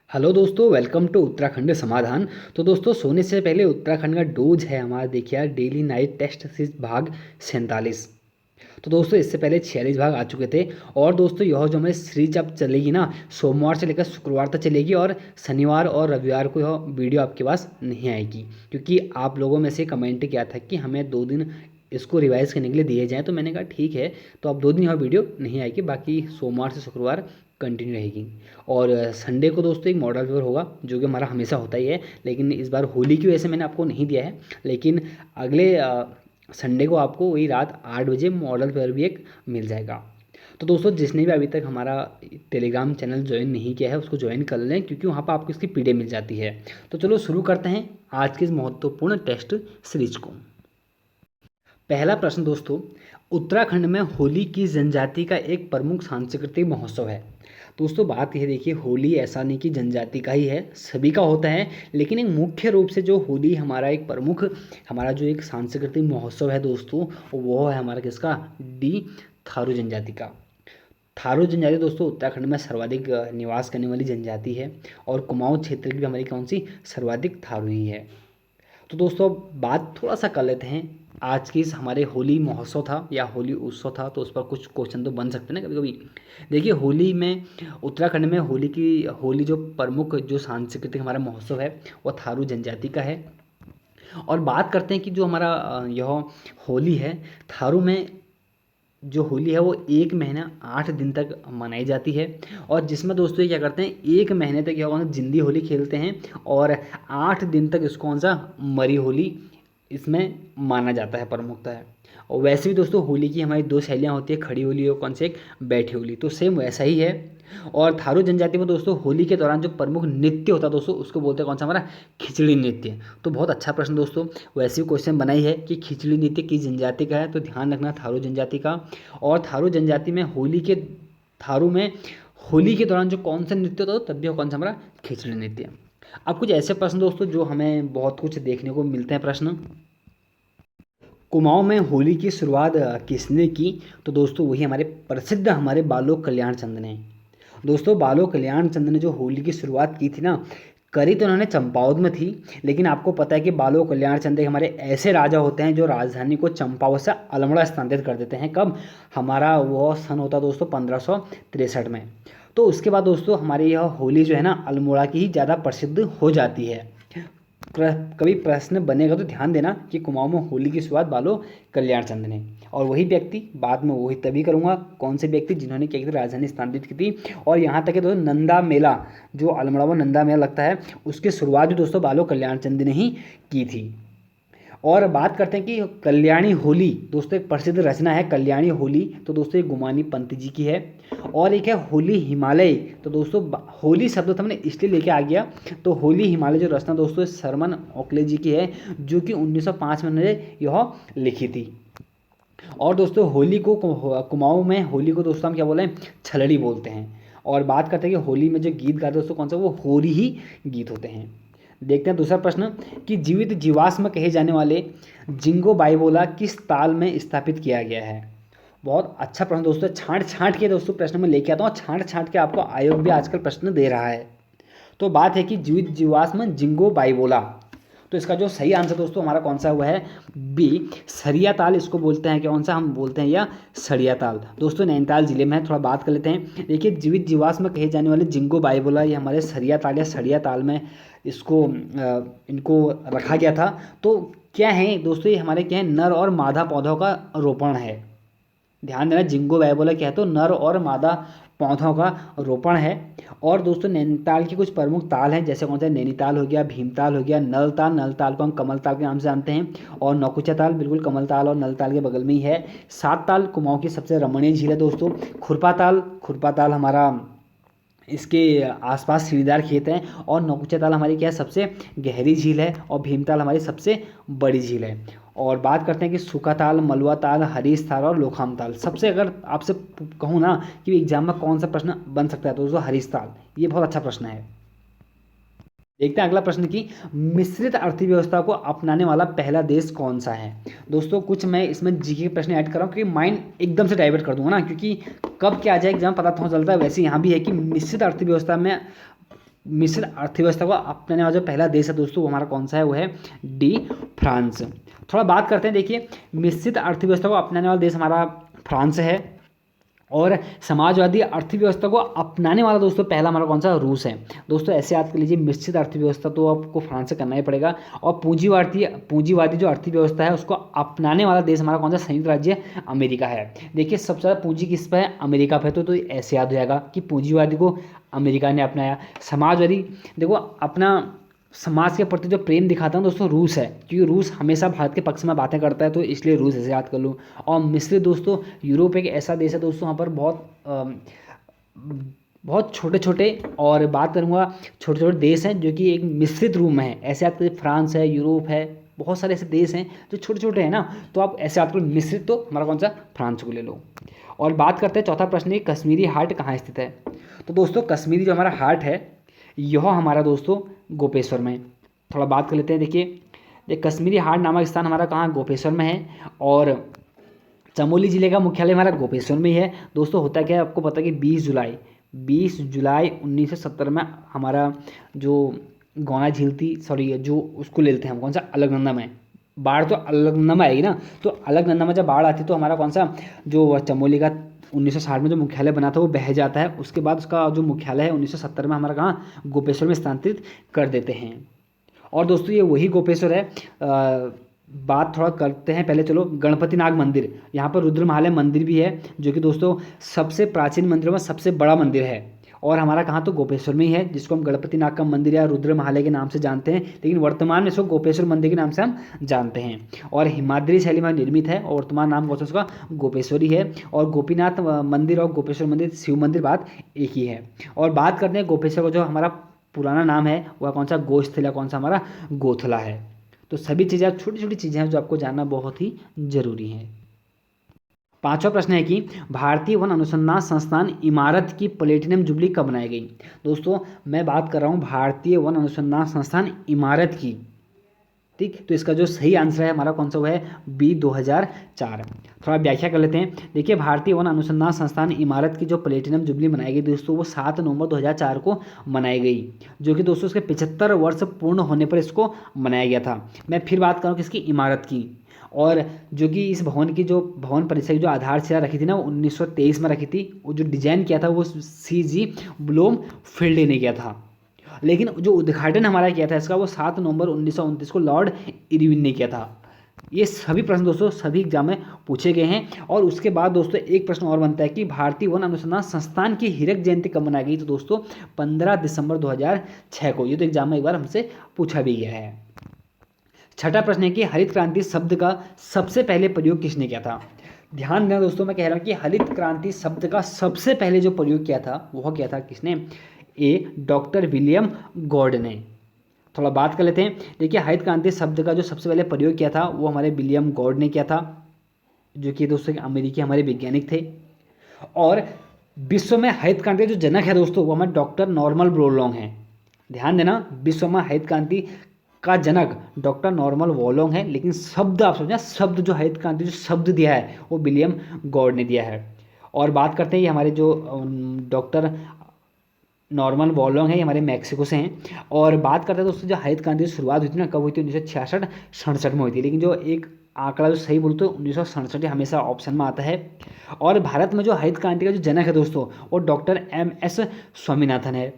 Hello दोस्तों, welcome to Uttarakhand समाधान। तो दोस्तों, सोने से पहले उत्तराखंड का डोज है हमारा, देखिए यार, डेली नाइट टेस्ट सीरीज भाग 47। तो दोस्तों, इससे पहले 46 भाग आ चुके थे। और दोस्तों, यह जो हमारी सीरीज अब चलेगी ना, सोमवार से लेकर शुक्रवार तक चलेगी और शनिवार और रविवार को यह वीडियो आपके पास नहीं आएगी, क्योंकि आप लोगों में से कमेंट किया था कि हमें 2 दिन इसको रिवाइज करने के लिए दिए जाएँ। तो मैंने कहा ठीक है, तो अब 2 दिन यह वीडियो नहीं आएगी, बाकी सोमवार से शुक्रवार कंटिन्यू रहेगी। और संडे को दोस्तों एक मॉडल पेपर होगा, जो कि हमारा हमेशा होता ही है, लेकिन इस बार होली की वजह से मैंने आपको नहीं दिया है। लेकिन अगले संडे को आपको वही रात 8 बजे मॉडल पेपर भी एक मिल जाएगा। तो दोस्तों, जिसने भी अभी तक हमारा टेलीग्राम चैनल ज्वाइन नहीं किया है उसको ज्वाइन कर लें, क्योंकि वहाँ पर आपको इसकी पीडीएफ मिल जाती है। तो चलो शुरू करते हैं आज के इस महत्वपूर्ण टेस्ट सीरीज को। पहला प्रश्न दोस्तों, उत्तराखंड में होली की जनजाति का एक प्रमुख सांस्कृतिक महोत्सव है। दोस्तों, बात यह देखिए, होली ऐसा नहीं कि जनजाति का ही है, सभी का होता है, लेकिन एक मुख्य रूप से जो होली हमारा एक प्रमुख, हमारा जो एक सांस्कृतिक महोत्सव है दोस्तों, वो है हमारा किसका, डी थारू जनजाति का। थारू जनजाति दोस्तों उत्तराखंड में सर्वाधिक निवास करने वाली जनजाति है, और कुमाऊं क्षेत्र की भी हमारी कौन सी, सर्वाधिक थारू ही है। तो दोस्तों, बात थोड़ा सा कर लेते हैं आज की इस हमारे होली महोत्सव था या होली उत्सव था, तो उस पर कुछ क्वेश्चन तो बन सकते हैं ना कभी कभी। देखिए, होली में उत्तराखंड में होली जो प्रमुख जो सांस्कृतिक हमारा महोत्सव है वो थारू जनजाति का है। और बात करते हैं कि जो हमारा यह होली है, थारू में जो होली है वो 1 महीना 8 दिन तक मनाई जाती है। और जिसमें दोस्तों ये क्या करते हैं, 1 महीने तक यह कौन सा जिंदी होली खेलते हैं, और 8 दिन तक इसको कौन सा मरी होली इसमें माना जाता है, प्रमुखता है। और वैसे भी दोस्तों, होली की हमारी 2 शैलियाँ होती है, खड़ी होली और कौन से एक बैठी होली, तो सेम वैसा ही है। और थारू जनजाति में दोस्तों होली के दौरान जो प्रमुख नृत्य होता है दोस्तों, उसको बोलते हैं कौन सा, हमारा खिचड़ी नृत्य। तो बहुत अच्छा प्रश्न दोस्तों। वैसे भी क्वेश्चन बनाई है कि खिचड़ी नृत्य किस जनजाति का है, तो ध्यान रखना थारू जनजाति का। और थारू जनजाति में थारू में होली के दौरान जो कौन सा नृत्य होता है, तब भी कौन सा, हमारा खिचड़ी नृत्य। अब कुछ ऐसे प्रश्न दोस्तों जो हमें बहुत कुछ देखने को मिलते हैं प्रश्न। कुमाऊं में होली की शुरुआत किसने की, तो दोस्तों वही हमारे प्रसिद्ध हमारे बालोक कल्याण चंद ने। दोस्तों, बालोक कल्याण चंद ने जो होली की शुरुआत की थी ना, करी तो उन्होंने चंपावत में थी, लेकिन आपको पता है कि बालोक कल्याण चंद एक हमारे ऐसे राजा होते हैं जो राजधानी को चंपावत से अल्मोड़ा स्थानांतरित कर देते हैं। कब, हमारा वो सन होता दोस्तों 1563 में। तो उसके बाद दोस्तों हमारी यह होली जो है ना, अल्मोड़ा की ही ज़्यादा प्रसिद्ध हो जाती है। कभी प्रश्न बनेगा तो ध्यान देना कि कुमाऊं में होली की शुरुआत बालो कल्याण चंद ने। और वही व्यक्ति, बाद में वही तभी करूंगा, कौन से व्यक्ति जिन्होंने क्या की थी, राजधानी स्थानांतरित की थी। और यहाँ तक कि दोस्तों नंदा मेला, जो अल्मोड़ा में नंदा मेला लगता है, उसकी शुरुआत भी दोस्तों बालो कल्याण चंद ने ही की थी। और बात करते हैं कि कल्याणी होली, दोस्तों एक प्रसिद्ध रचना है कल्याणी होली, तो दोस्तों ये गुमानी पंत जी की है। और एक है होली हिमालय, तो दोस्तों होली शब्द तो हमने इसलिए लेके आ गया, तो होली हिमालय जो रचना दोस्तों सरमन ओकले जी की है, जो कि 1905 में उन्होंने यह लिखी थी। और दोस्तों होली को कुमाऊं में होली को दोस्तों हम क्या बोले हैं, छलड़ी बोलते हैं। और बात करते हैं कि होली में जो गीत गाते हैं दोस्तों कौन सा, वो होली ही गीत होते हैं। देखते हैं दूसरा प्रश्न कि जीवित जीवाश्म कहे जाने वाले जिंगो बाइबोला किस ताल में स्थापित किया गया है। बहुत अच्छा प्रश्न दोस्तों, छांट छांट के दोस्तों प्रश्न में लेके आता हूँ, छांट छांट के आपको आयोग भी आजकल प्रश्न दे रहा है। तो बात है कि जीवित जीवाश्म जिंगो बाइबोला, तो इसका जो सही आंसर दोस्तों हमारा कौन सा हुआ है, बी सरिया ताल इसको बोलते हैं। कौन सा हम बोलते हैं, या सरिया ताल, दोस्तों नैनीताल जिले में है। थोड़ा बात कर लेते हैं। देखिए, जीवित जीवाश्म कहे जाने वाले जिंगो बाइबोला, ये हमारे सरिया ताल या सरिया ताल में इनको रखा गया था। तो क्या है दोस्तों, ये हमारे क्या है, नर और मादा पौधों का रोपण है। ध्यान देना, जिंगो बाइबोला क्या है, तो नर और मादा पौधों का रोपण है। और दोस्तों नैनीताल की कुछ प्रमुख ताल हैं, जैसे कौन सा, नैनीताल हो गया, भीमताल हो गया, नलताल को हम कमल ताल के नाम से जानते हैं, और नौकुचिया ताल बिल्कुल कमल ताल और नल ताल के बगल में ही है। 7 ताल कुमाऊं की सबसे रमणीय झील है दोस्तों। खुरपा ताल हमारा इसके आसपास सीढ़ीदार खेत हैं। और नौकुचिया ताल हमारी क्या है, सबसे गहरी झील है। और भीमताल हमारी सबसे बड़ी झील है। और बात करते हैं कि सूखा ताल, मलवा ताल, हरीश ताल और लोखाम ताल। सबसे अगर आपसे कहूँ ना कि एग्जाम में कौन सा प्रश्न बन सकता है, तो दोस्तों हरीश ताल, ये बहुत अच्छा प्रश्न है। देखते हैं अगला प्रश्न की मिश्रित अर्थव्यवस्था को अपनाने वाला पहला देश कौन सा है। दोस्तों कुछ मैं इसमें जीके के प्रश्न ऐड कर रहा हूँ क्योंकि माइंड एकदम से डाइवर्ट कर दूंगा ना, क्योंकि कब क्या आ जाए एग्जाम पता तो चलता है। वैसे यहाँ भी है कि मिश्रित अर्थव्यवस्था में मिश्रित अर्थव्यवस्था को अपनाने वाला जो पहला देश है दोस्तों वो हमारा कौन सा है, वो है डी, फ्रांस। थोड़ा बात करते हैं, देखिए मिश्रित अर्थव्यवस्था को अपनाने वाला देश हमारा फ्रांस है, और समाजवादी अर्थव्यवस्था को अपनाने वाला दोस्तों पहला हमारा कौन सा, रूस है। दोस्तों ऐसे याद कर लीजिए, मिश्रित अर्थव्यवस्था तो आपको फ्रांस से करना ही पड़ेगा, और पूंजीवादी जो अर्थव्यवस्था है उसको अपनाने वाला देश हमारा कौन सा, संयुक्त राज्य अमेरिका है। देखिए सबसे ज़्यादा पूंजी किस पे है, अमेरिका पे, तो ऐसे याद हो जाएगा कि पूंजीवादी को अमेरिका ने अपनाया। समाजवादी, देखो अपना समाज के प्रति जो प्रेम दिखाता है दोस्तों रूस है, क्योंकि रूस हमेशा भारत के पक्ष में बातें करता है, तो इसलिए रूस ऐसे याद कर लूँ। और मिस्र दोस्तों यूरोप एक ऐसा देश है दोस्तों, वहाँ पर बहुत छोटे छोटे, और बात करूँगा छोटे छोटे देश हैं जो कि एक मिश्रित रूप में है, ऐसे याद करिए, फ्रांस है, यूरोप है, बहुत सारे ऐसे देश हैं जो छोटे छोटे हैं ना, तो आप ऐसे याद करो मिश्रित, तो हमारा कौन सा, फ्रांस को ले लो। और बात करते हैं चौथा प्रश्न है, कश्मीरी हाट कहाँ स्थित है। तो दोस्तों कश्मीरी जो हमारा हाट है यह हमारा दोस्तों गोपेश्वर में। थोड़ा बात कर लेते हैं, देखिए कश्मीरी हाट नामक स्थान हमारा कहाँ, गोपेश्वर में है, और चमोली जिले का मुख्यालय हमारा गोपेश्वर में ही है। दोस्तों होता क्या है आपको पता है कि 20 जुलाई 1970 में हमारा जो गौना झील थी, सॉरी जो उसको ले लेते हैं हम कौन सा, अलकनंदा में। बाढ़ तो अलकनंदा में आएगी ना, तो अलकनंदा में जब बाढ़ आती तो हमारा कौन सा, जो चमोली का 1960 में जो मुख्यालय बना था वो बह जाता है। उसके बाद उसका जो मुख्यालय है 1970 में हमारा कहाँ, गोपेश्वर में स्थानांतरित कर देते हैं। और दोस्तों ये वही गोपेश्वर है। बात थोड़ा करते हैं पहले, चलो गणपति नाग मंदिर, यहाँ पर रुद्रमालय मंदिर भी है, जो कि दोस्तों सबसे प्राचीन मंदिरों में सबसे बड़ा मंदिर है, और हमारा कहाँ, तो गोपेश्वर में ही है, जिसको हम गणपति नाग का मंदिर या रुद्रमालय के नाम से जानते हैं, लेकिन वर्तमान में इसको गोपेश्वर मंदिर के नाम से हम जानते हैं। और हिमाद्री शैली में निर्मित है, और वर्तमान नाम कौन सा उसका, गोपेश्वरी है। और गोपीनाथ मंदिर और गोपेश्वर मंदिर, शिव मंदिर, बात एक ही है। और बात करते हैं गोपेश्वर का जो हमारा पुराना नाम है वह कौन सा, गोस्थला, कौन सा हमारा, गोथला है। तो सभी चीज़ें, छोटी छोटी चीज़ें हैं जो आपको जानना बहुत ही जरूरी है। पांचवा प्रश्न है कि भारतीय वन अनुसंधान संस्थान इमारत की प्लेटिनम जुबली कब मनाई गई। दोस्तों मैं बात कर रहा हूँ भारतीय वन अनुसंधान संस्थान इमारत की, ठीक, तो इसका जो सही आंसर है हमारा कौन सा, वो है बी, 2004। थोड़ा व्याख्या कर लेते हैं, देखिए भारतीय वन अनुसंधान संस्थान इमारत की जो प्लेटिनम जुबली मनाई गई दोस्तों वो 7 नवंबर 2004 को मनाई गई, जो कि दोस्तों उसके 75 वर्ष पूर्ण होने पर इसको मनाया गया था। मैं फिर बात करूँ किसकी, इमारत की, और जो कि इस भवन की जो भवन परिसर की जो आधारशिला रखी थी ना वो 1923 में रखी थी, वो जो डिजाइन किया था वो CG ब्लूमफील्ड ने किया था, लेकिन जो उद्घाटन हमारा किया था इसका वो 7 नवंबर 1929 को लॉर्ड इरविन ने किया था। ये सभी प्रश्न दोस्तों सभी एग्जाम में पूछे गए हैं। और उसके बाद दोस्तों एक प्रश्न और बनता है कि भारतीय वन अनुसंधान संस्थान की हीरक जयंती कब मनाई गई। तो दोस्तों 15 दिसंबर 2006 को, ये तो एग्जाम में एक बार हमसे पूछा भी गया है। छठा प्रश्न है कि हरित क्रांति शब्द का सबसे पहले प्रयोग किसने किया था। ध्यान देना दोस्तों, मैं कह रहा हूँ कि हरित क्रांति शब्द का सबसे पहले जो प्रयोग किया था वह किया था किसने, ए, डॉक्टर विलियम गॉर्ड ने। थोड़ा बात कर लेते हैं, देखिए हरित क्रांति शब्द का जो सबसे पहले प्रयोग किया था वो हमारे विलियम गॉर्ड ने किया था, जो कि दोस्तों अमेरिकी हमारे वैज्ञानिक थे। और विश्व में हरित क्रांति जो जनक है दोस्तों वो हमारे डॉक्टर नॉर्मन बोरलॉग हैं। ध्यान देना, विश्व में हरित क्रांति का जनक डॉक्टर नॉर्मन बोरलॉग है, लेकिन शब्द आप समझना, शब्द जो हरित क्रांति जो शब्द दिया है वो विलियम गॉर्ड ने दिया है। और बात करते हैं ये हमारे जो डॉक्टर नॉर्मन बोरलॉग है, ये हमारे मैक्सिको से हैं। और बात करते हैं दोस्तों जो हरित क्रांति की शुरुआत हुई थी ना, कब हुई थी, 1966-67 में हुई थी, लेकिन जो एक आंकड़ा जो सही बोलते हो 1967 हमेशा ऑप्शन में आता है। और भारत में जो हरित क्रांति का जो जनक है दोस्तों वो डॉक्टर MS स्वामीनाथन है।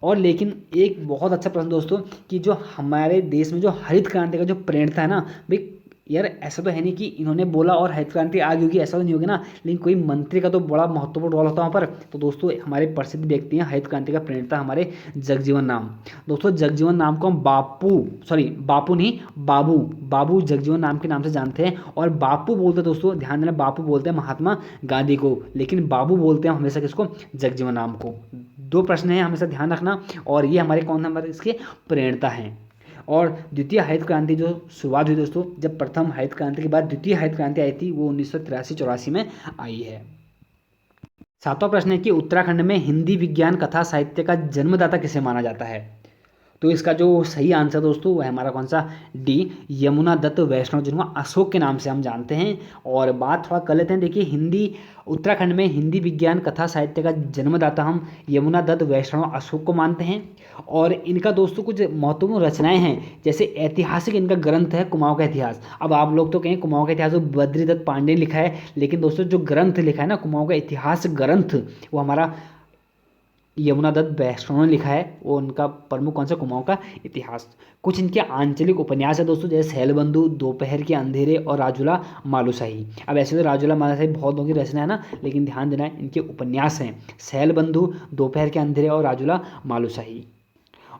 और लेकिन एक बहुत अच्छा प्रश्न दोस्तों कि जो हमारे देश में जो हरित क्रांति का जो प्रेरणा है ना भाई, यार ऐसा तो है नहीं कि इन्होंने बोला और हरित क्रांति आ गई होगी, ऐसा तो नहीं होगा ना, लेकिन कोई मंत्री का तो बड़ा महत्वपूर्ण रोल होता है वहाँ पर। तो दोस्तों हमारे प्रसिद्ध व्यक्ति हैं हरित क्रांति का प्रणेता हमारे जगजीवन राम। दोस्तों जगजीवन राम को हम बाबू जगजीवन राम के नाम से जानते हैं। और बापू बोलते हैं दोस्तों, ध्यान देना, बापू बोलते हैं महात्मा गांधी को, लेकिन बाबू बोलते हैं हमेशा किसको, जगजीवन राम को। 2 प्रश्न हैं, हमेशा ध्यान रखना। और ये हमारे कौन नंबर इसके प्रेरणा हैं। और द्वितीय हरित क्रांति जो शुरुआत हुई दोस्तों, जब प्रथम हरित क्रांति के बाद द्वितीय हरित क्रांति आई थी वो 1983-84 में आई है। 7वां प्रश्न है कि उत्तराखंड में हिंदी विज्ञान कथा साहित्य का जन्मदाता किसे माना जाता है। तो इसका जो सही आंसर दोस्तों वो है हमारा कौन सा, डी, यमुना दत्त वैष्णव, जिनको अशोक के नाम से हम जानते हैं। और बात थोड़ा कर लेते हैं। देखिए हिंदी, उत्तराखंड में हिंदी विज्ञान कथा साहित्य का जन्मदाता हम यमुना दत्त वैष्णव अशोक को मानते हैं। और इनका दोस्तों कुछ महत्वपूर्ण रचनाएं हैं, जैसे ऐतिहासिक इनका ग्रंथ है कुमाऊं का इतिहास। अब आप लोग तो कहें कुमाऊं का इतिहास तो बद्रीदत्त पांडे ने लिखा है, लेकिन दोस्तों जो ग्रंथ लिखा है ना कुमाऊं का इतिहास ग्रंथ, वो हमारा यमुना दत्त वैष्णव ने लिखा है। वो उनका प्रमुख कौन सा, कुमाऊं का इतिहास। कुछ इनके आंचलिक उपन्यास है दोस्तों, जैसे शैलबंधु, दोपहर के अंधेरे और राजूला मालूशाही। अब ऐसे तो राजूला मालूशाही बहुत लोगों की रचना है ना, लेकिन ध्यान देना है इनके उपन्यास हैं शैलबंधु, दोपहर के अंधेरे और राजूला मालूशाही।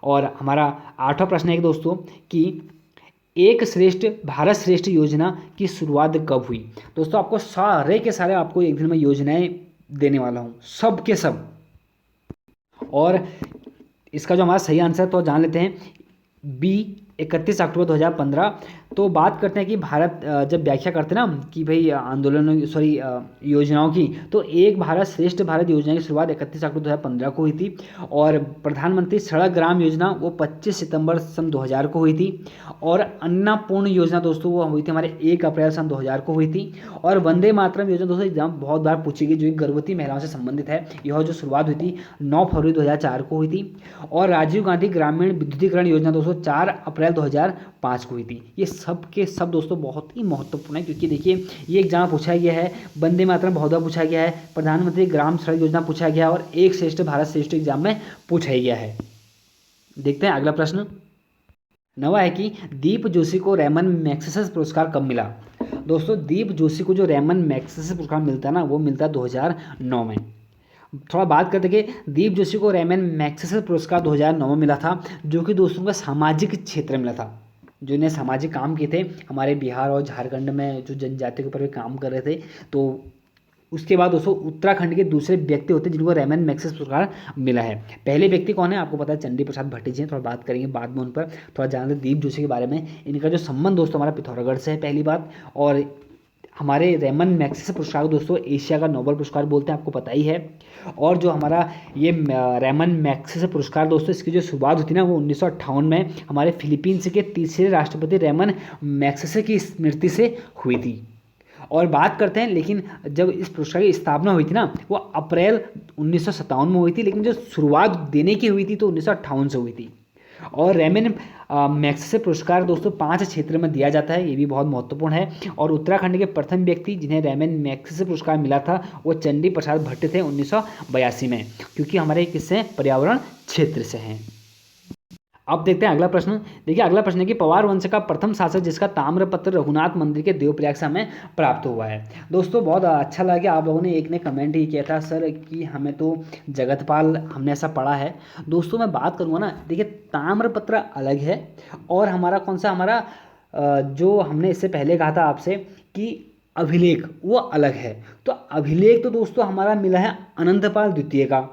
और हमारा 8वां प्रश्न है कि दोस्तों कि एक श्रेष्ठ भारत श्रेष्ठ योजना की शुरुआत कब हुई। दोस्तों आपको सारे के सारे आपको एक दिन में योजनाएं देने वाला हूँ, सब के सब। और इसका जो हमारा सही आंसर तो जान लेते हैं, बी, 31 अक्टूबर 2015। तो बात करते हैं कि भारत जब व्याख्या करते हैं ना कि भाई आंदोलनों, सॉरी योजनाओं की, तो एक भारत श्रेष्ठ भारत योजना की शुरुआत 31 अक्टूबर 2015 को हुई थी। और प्रधानमंत्री सड़क ग्राम योजना वो 25 सितंबर सन 2000 को हुई थी। और अन्नपूर्ण योजना दोस्तों वो हुई थी हमारे 1 अप्रैल सन 2000 को हुई थी। और वंदे मातरम योजना दोस्तों एग्जाम बहुत बार पूछी गई, जो गर्भवती महिलाओं से संबंधित है, यह जो शुरुआत हुई थी 9 फरवरी 2004 को हुई थी। और राजीव गांधी ग्रामीण विद्युतीकरण योजना दोस्तों 4 अप्रैल 2005 को हुई थी। ये सब के सब दोस्तों बहुत ही महत्वपूर्ण है, क्योंकि देखिए ये एग्जाम पूछा गया है, वंदे मातरम बहुत बार पूछा गया है, प्रधानमंत्री ग्राम सड़क योजना पूछा गया है, और एक श्रेष्ठ भारत श्रेष्ठ एग्जाम में पूछा गया है। देखते हैं अगला प्रश्न। नवा है कि दीप जोशी को रैमन मैग्सेसे पुरस्कार कब मिला। दोस्तों दीप जोशी को जो रैमन मैग्सेसे पुरस्कार मिलता है ना, वो मिलता है 2009 में। थोड़ा बात करते कि दीप जोशी को रैमन मैग्सेसे पुरस्कार 2009 में मिला था, जो कि दोस्तों का सामाजिक क्षेत्र में मिला था। जो इन्हें सामाजिक काम किए थे हमारे बिहार और झारखंड में, जो जनजाति के ऊपर भी काम कर रहे थे। तो उसके बाद दोस्तों उत्तराखंड के दूसरे व्यक्ति होते हैं जिनको रैमन मैग्सेसे पुरस्कार मिला है। पहले व्यक्ति कौन है आपको पता है, चंडी प्रसाद भट्टी जी हैं। थोड़ा बात करेंगे बाद में उन पर, थोड़ा जानते दीप जोशी के बारे में। इनका जो संबंध दोस्तों हमारा पिथौरागढ़ से है, पहली बात। और हमारे रैमन मैग्सेसे पुरस्कार दोस्तों एशिया का नोबेल पुरस्कार बोलते हैं, आपको पता ही है। और जो हमारा ये रैमन मैग्सेसे पुरस्कार दोस्तों, इसकी जो शुरुआत हुई थी ना वो 1958 में हमारे फिलीपींस के तीसरे राष्ट्रपति रैमन मैग्सेसे की स्मृति से हुई थी। और बात करते हैं, लेकिन जब इस पुरस्कार की स्थापना हुई थी ना वो अप्रैल 1957 में हुई थी, लेकिन जो शुरुआत देने की हुई थी तो 1958 से हुई थी। और रैमन मैग्सेसे पुरस्कार दोस्तों 5 क्षेत्र में दिया जाता है, ये भी बहुत महत्वपूर्ण है। और उत्तराखंड के प्रथम व्यक्ति जिन्हें रैमन मैग्सेसे पुरस्कार मिला था वो चंडी प्रसाद भट्ट थे 1982 में, क्योंकि हमारे किससे, पर्यावरण क्षेत्र से हैं। अब देखते हैं अगला प्रश्न। देखिए अगला प्रश्न है कि पवार वंश का प्रथम शासक जिसका ताम्रपत्र रघुनाथ मंदिर के देवप्रयाग से हमें प्राप्त हुआ है। दोस्तों बहुत अच्छा लगा, आप लोगों ने एक ने कमेंट ही किया था सर कि हमें तो जगतपाल, हमने ऐसा पढ़ा है। दोस्तों मैं बात करूँगा ना, देखिए ताम्रपत्र अलग है, और हमारा कौन सा, हमारा जो हमने इससे पहले कहा था आपसे कि अभिलेख, वो अलग है। तो अभिलेख तो दोस्तों हमारा मिला है अनंतपाल द्वितीय का,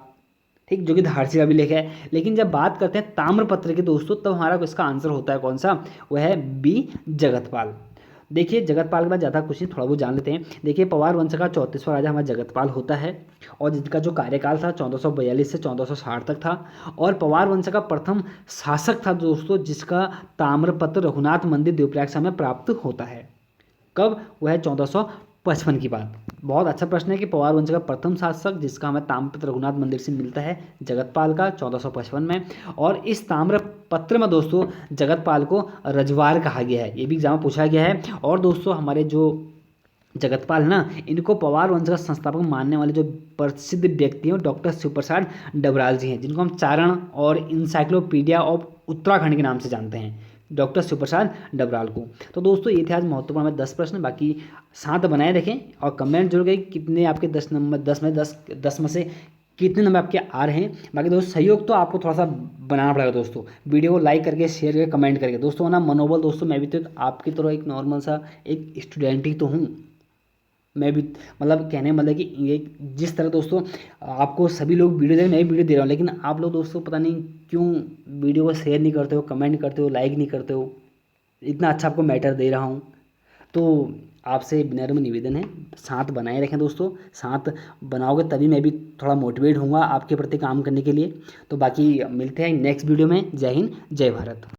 ठीक, जो कि धारसी का भी लेख है। लेकिन जब बात करते हैं ताम्रपत्र के दोस्तों, तब हमारा इसका आंसर होता है कौन सा, वह है बी, जगतपाल। देखिए जगतपाल के बाद ज़्यादा कुछ नहीं, थोड़ा बहुत जान लेते हैं। देखिए पवार वंश का 34वां राजा हमारा जगतपाल होता है, और जिसका जो कार्यकाल था 1442 से 1460 तक था। और पवार वंश का प्रथम शासक था दोस्तों जिसका ताम्रपत्र रघुनाथ मंदिर देवप्रयाग से हमें प्राप्त होता है। कब, वह है 1455 की बात। बहुत अच्छा प्रश्न है कि पवार वंश का प्रथम शासक जिसका हमें ताम्रपत्र रघुनाथ मंदिर से मिलता है जगतपाल का 1455 में। और इस ताम्रपत्र में दोस्तों जगतपाल को रजवार कहा गया है, ये भी एग्जाम में पूछा गया है। और दोस्तों हमारे जो जगतपाल है ना, इनको पवार वंश का संस्थापक मानने वाले जो प्रसिद्ध व्यक्ति हैं डॉक्टर शिवप्रसाद डबराल जी हैं, जिनको हम चारण और इंसाइक्लोपीडिया ऑफ उत्तराखंड के नाम से जानते हैं, डॉक्टर शिवप्रसाद डबराल को। तो दोस्तों ये थे आज महत्वपूर्ण हमें 10 प्रश्न, बाकी साथ बनाए रखें और कमेंट जरूर करें कितने आपके 10 नंबर, 10 में से कितने नंबर आपके आ रहे हैं। बाकी दोस्तों सहयोग तो आपको थोड़ा सा बनाना पड़ेगा दोस्तों, वीडियो को लाइक करके, शेयर करके, कमेंट करके। दोस्तों ना मनोबल, दोस्तों मैं भी तो आपकी तरह एक नॉर्मल सा एक स्टूडेंट ही तो हूँ, मैं भी मतलब कहने मतलब कि ये जिस तरह दोस्तों आपको सभी लोग वीडियो दे रहे हैं, मैं भी वीडियो दे रहा हूँ, लेकिन आप लोग दोस्तों पता नहीं क्यों वीडियो को शेयर नहीं करते हो, कमेंट करते हो, लाइक नहीं करते हो। इतना अच्छा आपको मैटर दे रहा हूँ, तो आपसे विनम्र निवेदन है, साथ बनाए रखें दोस्तों, साथ बनाओगे तभी मैं भी थोड़ा मोटिवेट होऊंगा आपके प्रति काम करने के लिए। तो बाकी मिलते हैं नेक्स्ट वीडियो में। जय हिंद, जय भारत।